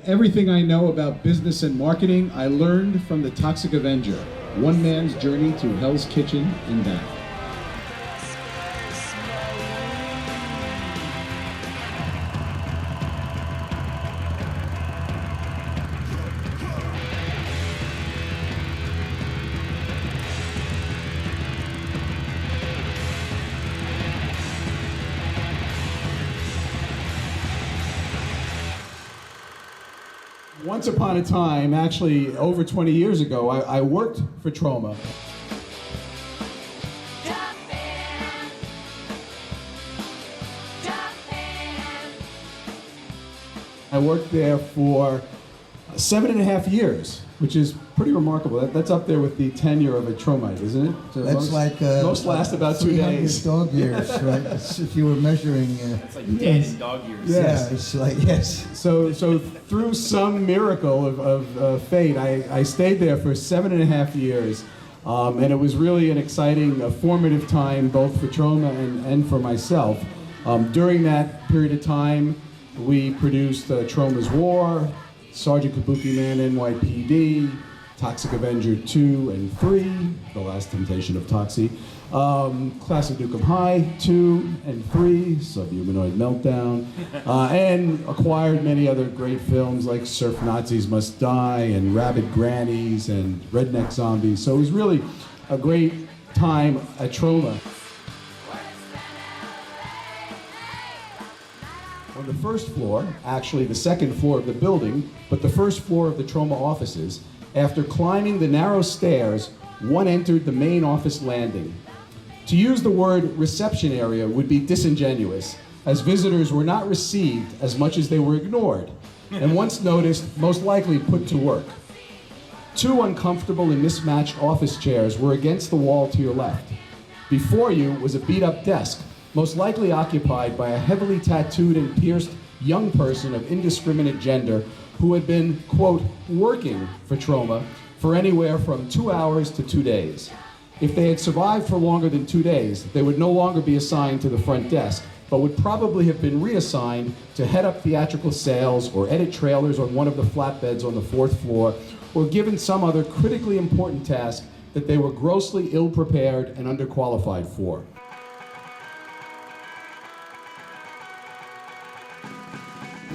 Everything I know about business and marketing, I learned from The Toxic Avenger, one man's journey to Hell's Kitchen and back. Once upon a time, actually over 20 years ago, I worked for Troma. I worked there for 7.5 years, which is pretty remarkable. That's up there with the tenure of a Tromite, isn't it? So that's most last about 2 days. Dog years, right? If you were measuring. It's like dead in dog years. Yeah, it's like, yes. So through some miracle of fate, I stayed there for 7.5 years, and it was really an exciting, formative time both for Troma and for myself. During that period of time, we produced Troma's War, Sergeant Kabuki Man NYPD, Toxic Avenger 2 and 3, The Last Temptation of Toxie, Class of Nukem High 2 and 3, Subhumanoid Meltdown, and acquired many other great films like Surf Nazis Must Die and Rabid Grannies and Redneck Zombies. So it was really a great time at Troma. On the first floor, actually the second floor of the building, but the first floor of the Troma offices, after climbing the narrow stairs, one entered the main office landing. To use the word reception area would be disingenuous, as visitors were not received as much as they were ignored, and once noticed, most likely put to work. 2 uncomfortable and mismatched office chairs were against the wall to your left. Before you was a beat-up desk, most likely occupied by a heavily tattooed and pierced young person of indiscriminate gender who had been, quote, working for Troma for anywhere from 2 hours to 2 days. If they had survived for longer than 2 days, they would no longer be assigned to the front desk, but would probably have been reassigned to head up theatrical sales or edit trailers on one of the flatbeds on the 4th floor, or given some other critically important task that they were grossly ill-prepared and underqualified for.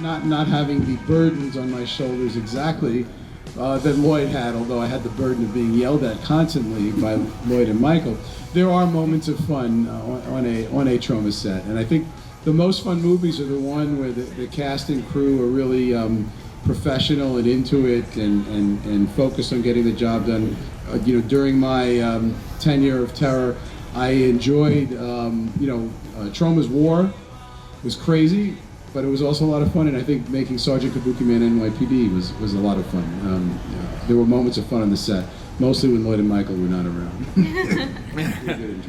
Not having the burdens on my shoulders exactly that Lloyd had, although I had the burden of being yelled at constantly by Lloyd and Michael, there are moments of fun on a Troma set. And I think the most fun movies are the one where the cast and crew are really professional and into it and focused on getting the job done. During my tenure of terror, I enjoyed, Troma's War was crazy, but it was also a lot of fun, and I think making Sergeant Kabuki Man NYPD was a lot of fun. There were moments of fun on the set, mostly when Lloyd and Michael were not around.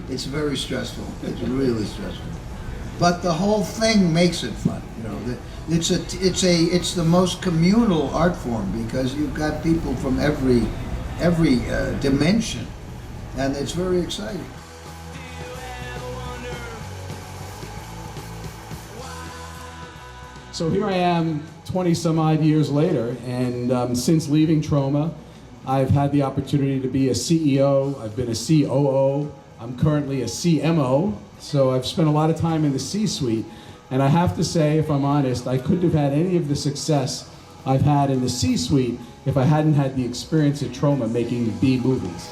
It's very stressful. It's really stressful, but the whole thing makes it fun. It's the most communal art form because you've got people from every dimension, and it's very exciting. So here I am 20 some odd years later, and since leaving Troma, I've had the opportunity to be a CEO, I've been a COO, I'm currently a CMO, so I've spent a lot of time in the C-suite, and I have to say, if I'm honest, I couldn't have had any of the success I've had in the C-suite if I hadn't had the experience at Troma making B movies.